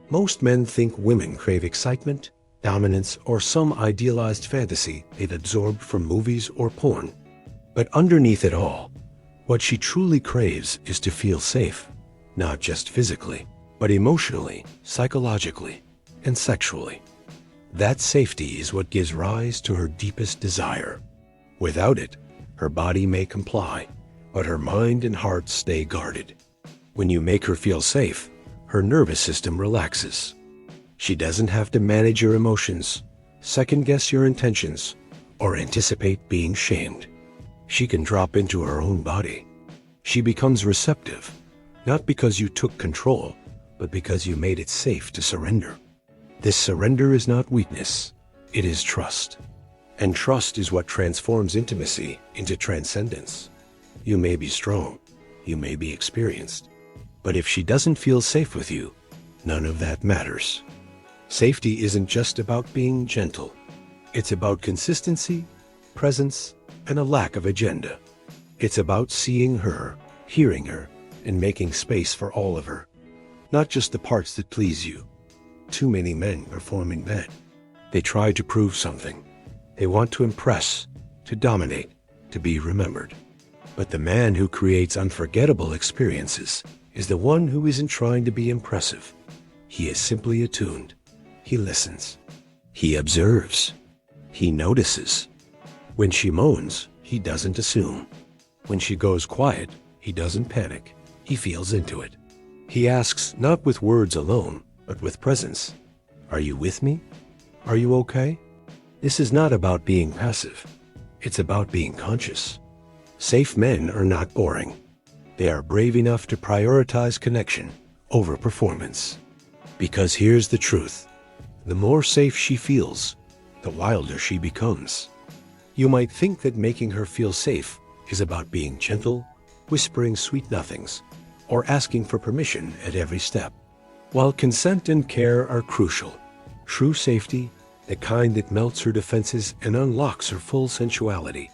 Most men think women crave excitement, dominance, or some idealized fantasy they've absorbed from movies or porn. But underneath it all, what she truly craves is to feel safe, not just physically, but emotionally, psychologically, and sexually. That safety is what gives rise to her deepest desire. Without it, her body may comply, but her mind and heart stay guarded. When you make her feel safe, her nervous system relaxes. She doesn't have to manage your emotions, second-guess your intentions, or anticipate being shamed. She can drop into her own body. She becomes receptive, not because you took control, but because you made it safe to surrender. This surrender is not weakness, it is trust. And trust is what transforms intimacy into transcendence. You may be strong, you may be experienced, but if she doesn't feel safe with you, none of that matters. Safety isn't just about being gentle. It's about consistency, presence, and a lack of agenda. It's about seeing her, hearing her, and making space for all of her, not just the parts that please you. Too many men perform in bed. They try to prove something. They want to impress, to dominate, to be remembered. But the man who creates unforgettable experiences is the one who isn't trying to be impressive. He is simply attuned. He listens. He observes. He notices. When she moans, he doesn't assume. When she goes quiet, he doesn't panic. He feels into it. He asks not with words alone, but with presence. Are you with me? Are you okay? This is not about being passive. It's about being conscious. Safe men are not boring. They are brave enough to prioritize connection over performance. Because here's the truth. The more safe she feels, the wilder she becomes. You might think that making her feel safe is about being gentle, whispering sweet nothings, or asking for permission at every step. While consent and care are crucial, true safety, the kind that melts her defenses and unlocks her full sensuality,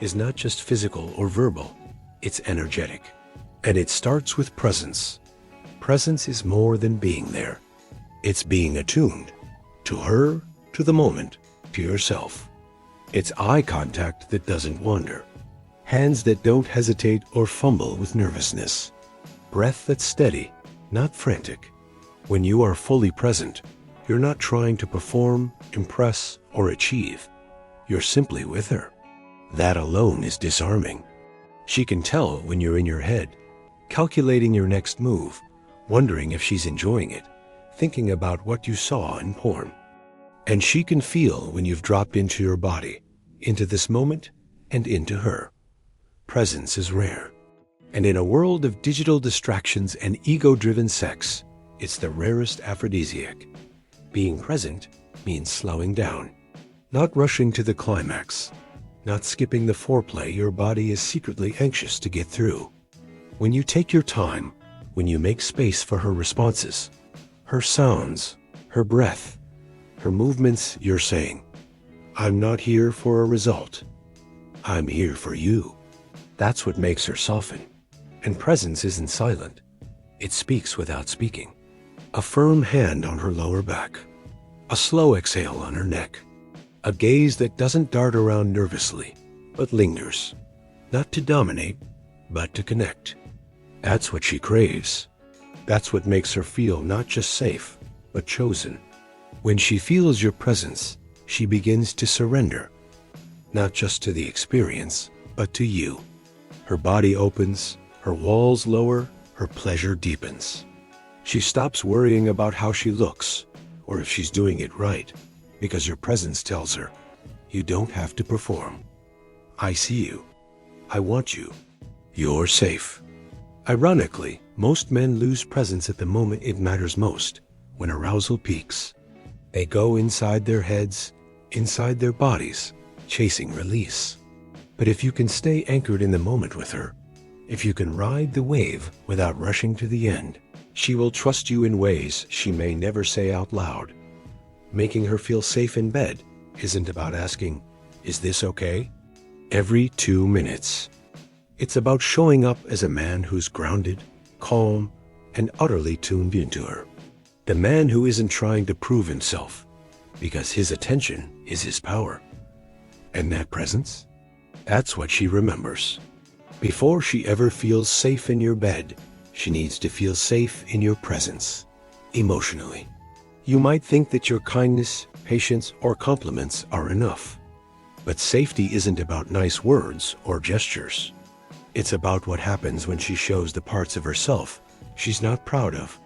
is not just physical or verbal, it's energetic. And it starts with presence. Presence is more than being there. It's being attuned. To her, to the moment, to yourself. It's eye contact that doesn't wander. Hands that don't hesitate or fumble with nervousness. Breath that's steady, not frantic. When you are fully present, you're not trying to perform, impress, or achieve. You're simply with her. That alone is disarming. She can tell when you're in your head, calculating your next move, wondering if she's enjoying it, thinking about what you saw in porn. And she can feel when you've dropped into your body, into this moment, and into her. Presence is rare. And in a world of digital distractions and ego-driven sex, it's the rarest aphrodisiac. Being present means slowing down, not rushing to the climax, not skipping the foreplay your body is secretly anxious to get through. When you take your time, when you make space for her responses, her sounds, her breath, her movements, you're saying, I'm not here for a result. I'm here for you. That's what makes her soften. And presence isn't silent. It speaks without speaking. A firm hand on her lower back. A slow exhale on her neck. A gaze that doesn't dart around nervously, but lingers. Not to dominate, but to connect. That's what she craves. That's what makes her feel not just safe, but chosen. When she feels your presence, she begins to surrender, not just to the experience, but to you. Her body opens, her walls lower, her pleasure deepens. She stops worrying about how she looks, or if she's doing it right, because your presence tells her, you don't have to perform. I see you. I want you. You're safe. Ironically, most men lose presence at the moment it matters most, when arousal peaks. They go inside their heads, inside their bodies, chasing release. But if you can stay anchored in the moment with her, if you can ride the wave without rushing to the end, she will trust you in ways she may never say out loud. Making her feel safe in bed isn't about asking, is this okay? Every 2 minutes. It's about showing up as a man who's grounded, calm, and utterly tuned into her. The man who isn't trying to prove himself, because his attention is his power. And that presence? That's what she remembers. Before she ever feels safe in your bed, she needs to feel safe in your presence, emotionally. You might think that your kindness, patience, or compliments are enough. But safety isn't about nice words or gestures. It's about what happens when she shows the parts of herself she's not proud of,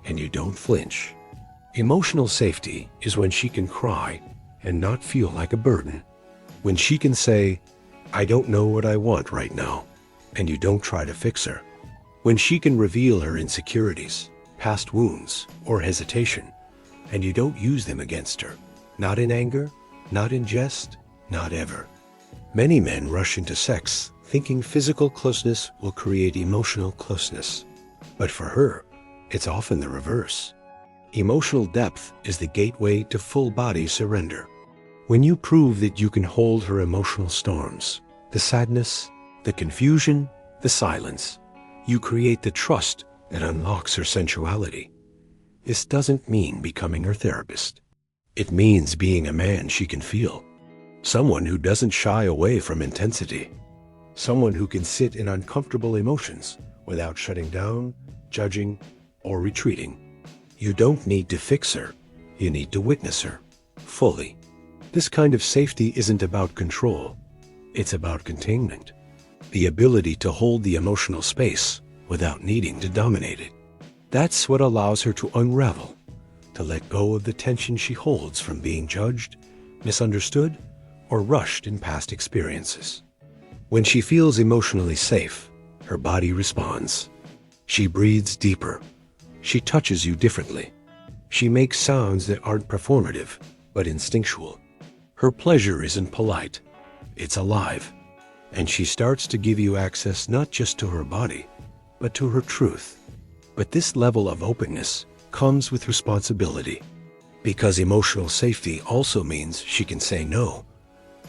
and you don't flinch. Emotional safety is when she can cry and not feel like a burden. When she can say, "I don't know what I want right now," and you don't try to fix her. When she can reveal her insecurities, past wounds, or hesitation, and you don't use them against her. Not in anger, not in jest, not ever. Many men rush into sex thinking physical closeness will create emotional closeness. But for her, it's often the reverse. Emotional depth is the gateway to full-body surrender. When you prove that you can hold her emotional storms, the sadness, the confusion, the silence, you create the trust that unlocks her sensuality. This doesn't mean becoming her therapist. It means being a man she can feel. Someone who doesn't shy away from intensity. Someone who can sit in uncomfortable emotions without shutting down, judging, or retreating. You don't need to fix her. You need to witness her, fully. This kind of safety isn't about control. It's about containment. The ability to hold the emotional space without needing to dominate it. That's what allows her to unravel, to let go of the tension she holds from being judged, misunderstood, or rushed in past experiences. When she feels emotionally safe, her body responds. She breathes deeper. She touches you differently. She makes sounds that aren't performative, but instinctual. Her pleasure isn't polite. It's alive. And she starts to give you access not just to her body, but to her truth. But this level of openness comes with responsibility. Because emotional safety also means she can say no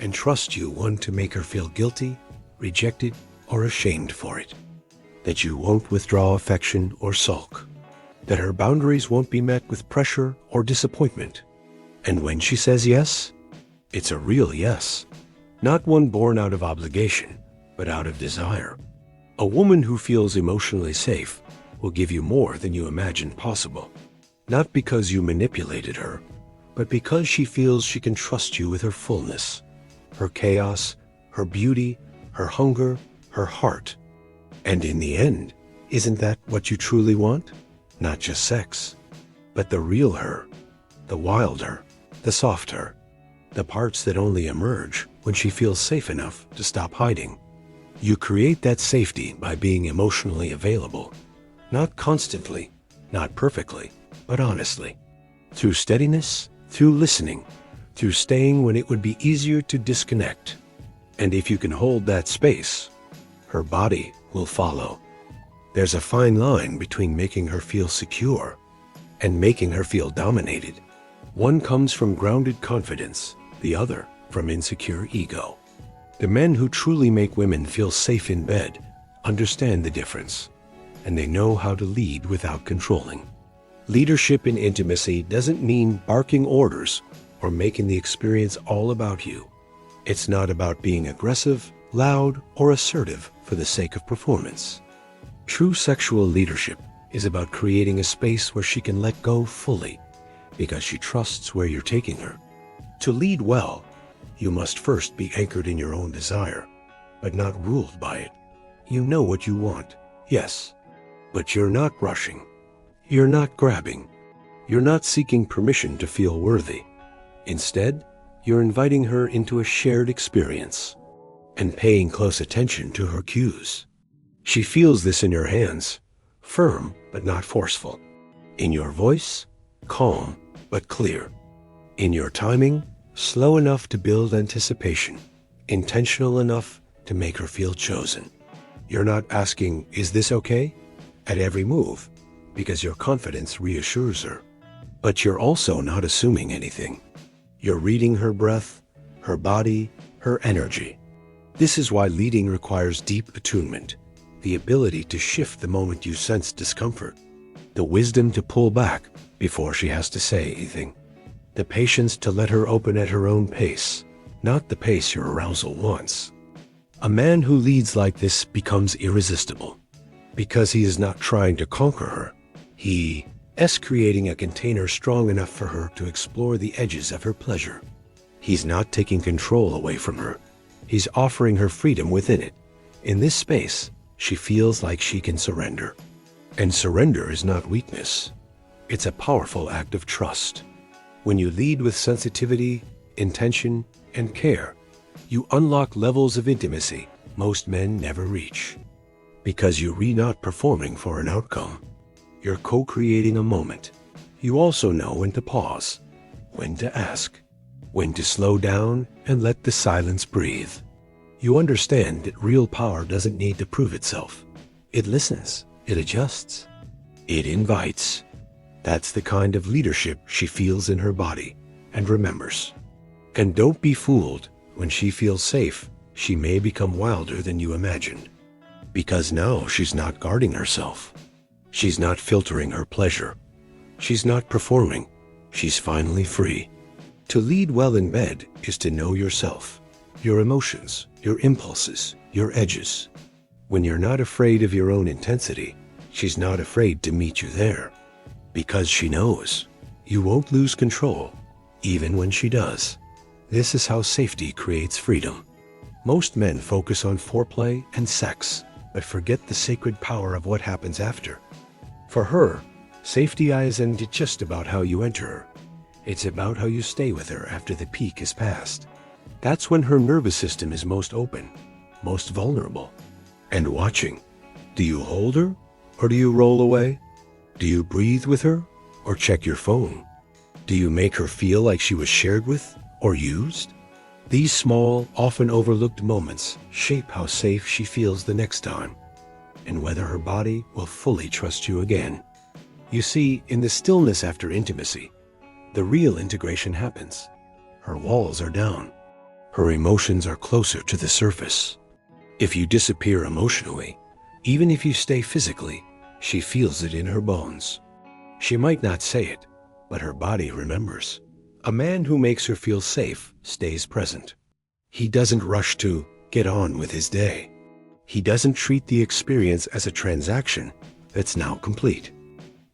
and trust you one to make her feel guilty, rejected, or ashamed for it. That you won't withdraw affection or sulk. That her boundaries won't be met with pressure or disappointment. And when she says yes, it's a real yes. Not one born out of obligation, but out of desire. A woman who feels emotionally safe will give you more than you imagined possible. Not because you manipulated her, but because she feels she can trust you with her fullness, her chaos, her beauty, her hunger, her heart. And in the end, isn't that what you truly want? Not just sex, but the real her, the wild her, the soft her, the parts that only emerge when she feels safe enough to stop hiding. You create that safety by being emotionally available, not constantly, not perfectly, but honestly. Through steadiness, through listening, through staying when it would be easier to disconnect. And if you can hold that space, her body will follow. There's a fine line between making her feel secure and making her feel dominated. One comes from grounded confidence, the other from insecure ego. The men who truly make women feel safe in bed understand the difference, and they know how to lead without controlling. Leadership in intimacy doesn't mean barking orders or making the experience all about you. It's not about being aggressive, loud, or assertive for the sake of performance. True sexual leadership is about creating a space where she can let go fully because she trusts where you're taking her. To lead well, you must first be anchored in your own desire, but not ruled by it. You know what you want, yes, but you're not rushing. You're not grabbing. You're not seeking permission to feel worthy. Instead, you're inviting her into a shared experience and paying close attention to her cues. She feels this in your hands, firm but not forceful. In your voice, calm but clear. In your timing, slow enough to build anticipation, intentional enough to make her feel chosen. You're not asking, "Is this okay?" at every move, because your confidence reassures her. But you're also not assuming anything. You're reading her breath, her body, her energy. This is why leading requires deep attunement, the ability to shift the moment you sense discomfort, the wisdom to pull back before she has to say anything. The patience to let her open at her own pace, not the pace your arousal wants. A man who leads like this becomes irresistible, because he is not trying to conquer her. He is creating a container strong enough for her to explore the edges of her pleasure. He's not taking control away from her. He's offering her freedom within it. In this space, she feels like she can surrender. And surrender is not weakness. It's a powerful act of trust. When you lead with sensitivity, intention, and care, you unlock levels of intimacy most men never reach. Because you're not performing for an outcome. You're co-creating a moment. You also know when to pause, when to ask, when to slow down and let the silence breathe. You understand that real power doesn't need to prove itself. It listens, it adjusts, it invites. That's the kind of leadership she feels in her body and remembers. And don't be fooled. When she feels safe, she may become wilder than you imagined. Because now she's not guarding herself. She's not filtering her pleasure. She's not performing. She's finally free. To lead well in bed is to know yourself, your emotions, your impulses, your edges. When you're not afraid of your own intensity, she's not afraid to meet you there. Because she knows you won't lose control, even when she does. This is how safety creates freedom. Most men focus on foreplay and sex, but forget the sacred power of what happens after. For her, safety isn't just about how you enter her. It's about how you stay with her after the peak is past. That's when her nervous system is most open, most vulnerable, and watching. Do you hold her, or do you roll away? Do you breathe with her, or check your phone? Do you make her feel like she was shared with, or used? These small, often overlooked moments shape how safe she feels the next time, and whether her body will fully trust you again. You see, in the stillness after intimacy, the real integration happens. Her walls are down. Her emotions are closer to the surface. If you disappear emotionally, even if you stay physically, she feels it in her bones. She might not say it, but her body remembers. A man who makes her feel safe stays present. He doesn't rush to get on with his day. He doesn't treat the experience as a transaction that's now complete.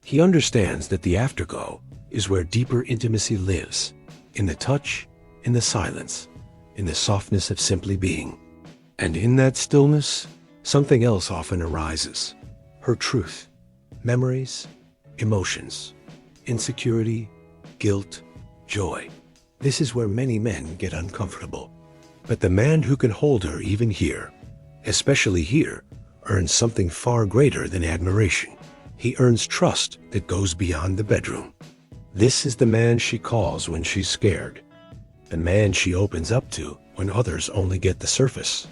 He understands that the afterglow is where deeper intimacy lives, in the touch, in the silence, in the softness of simply being. And in that stillness, something else often arises. Her truth, memories, emotions, insecurity, guilt, joy. This is where many men get uncomfortable. But the man who can hold her even here, especially here, earns something far greater than admiration. He earns trust that goes beyond the bedroom. This is the man she calls when she's scared. The man she opens up to when others only get the surface.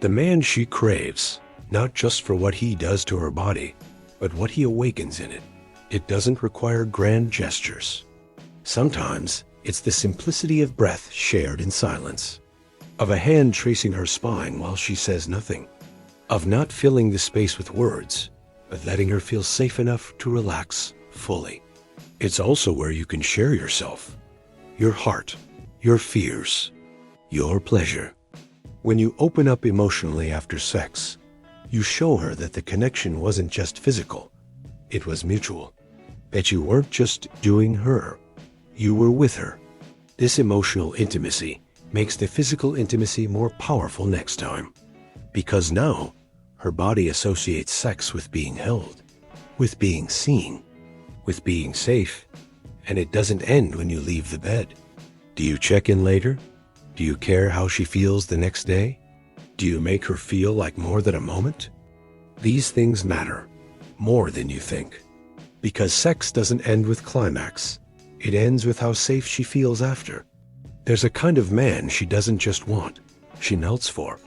The man she craves, not just for what he does to her body, but what he awakens in it. It doesn't require grand gestures. Sometimes it's the simplicity of breath shared in silence, of a hand tracing her spine while she says nothing, of not filling the space with words, but letting her feel safe enough to relax fully. It's also where you can share yourself, your heart, your fears, your pleasure. When you open up emotionally after sex, you show her that the connection wasn't just physical, it was mutual. That you weren't just doing her, you were with her. This emotional intimacy makes the physical intimacy more powerful next time. Because now, her body associates sex with being held, with being seen, with being safe, and it doesn't end when you leave the bed. Do you check in later? Do you care how she feels the next day? Do you make her feel like more than a moment? These things matter, more than you think. Because sex doesn't end with climax. It ends with how safe she feels after. There's a kind of man she doesn't just want, she melts for.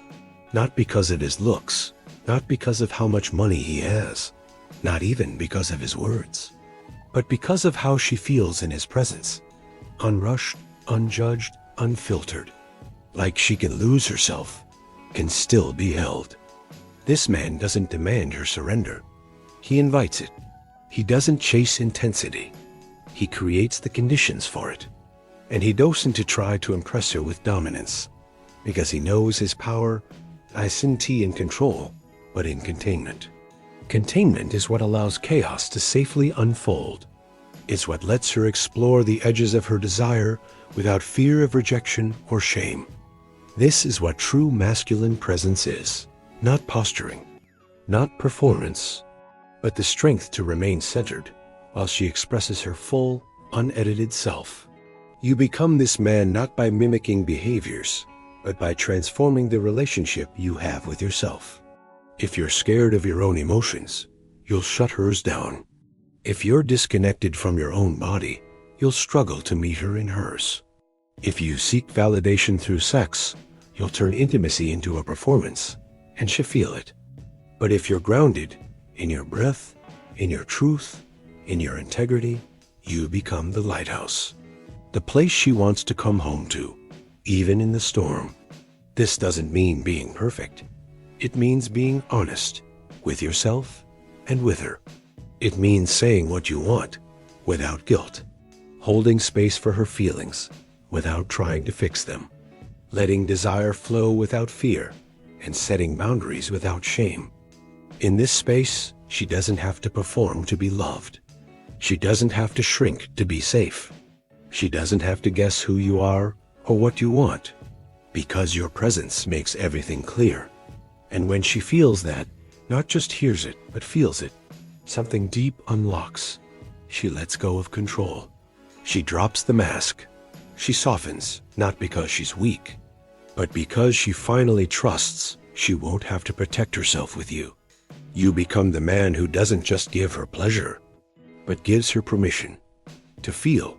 Not because of his looks, not because of how much money he has, not even because of his words, but because of how she feels in his presence. Unrushed, unjudged, unfiltered. Like she can lose herself, can still be held. This man doesn't demand her surrender. He invites it. He doesn't chase intensity. He creates the conditions for it. And he doesn't to try to impress her with dominance, because he knows his power isn't in control, but in containment. Containment is what allows chaos to safely unfold. It's what lets her explore the edges of her desire without fear of rejection or shame. This is what true masculine presence is. Not posturing, not performance, but the strength to remain centered while she expresses her full, unedited self. You become this man not by mimicking behaviors, but by transforming the relationship you have with yourself. If you're scared of your own emotions, you'll shut hers down. If you're disconnected from your own body, you'll struggle to meet her in hers. If you seek validation through sex, you'll turn intimacy into a performance, and she'll feel it. But if you're grounded in your breath, in your truth, in your integrity, you become the lighthouse, the place she wants to come home to, even in the storm. This doesn't mean being perfect. It means being honest with yourself and with her. It means saying what you want without guilt, holding space for her feelings without trying to fix them, letting desire flow without fear, and setting boundaries without shame. In this space, she doesn't have to perform to be loved. She doesn't have to shrink to be safe. She doesn't have to guess who you are or what you want, because your presence makes everything clear. And when she feels that, not just hears it, but feels it, something deep unlocks. She lets go of control. She drops the mask. She softens, not because she's weak, but because she finally trusts she won't have to protect herself with you. You become the man who doesn't just give her pleasure, but gives her permission to feel,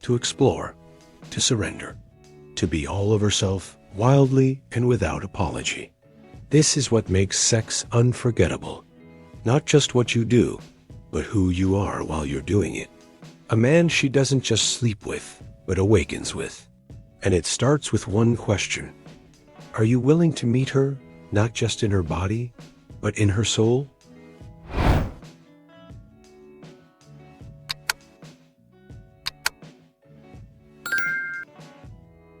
to explore, to surrender, to be all of herself wildly and without apology. This is what makes sex unforgettable. Not just what you do, but who you are while you're doing it. A man she doesn't just sleep with, but awakens with. And it starts with one question. Are you willing to meet her, not just in her body, but in her soul?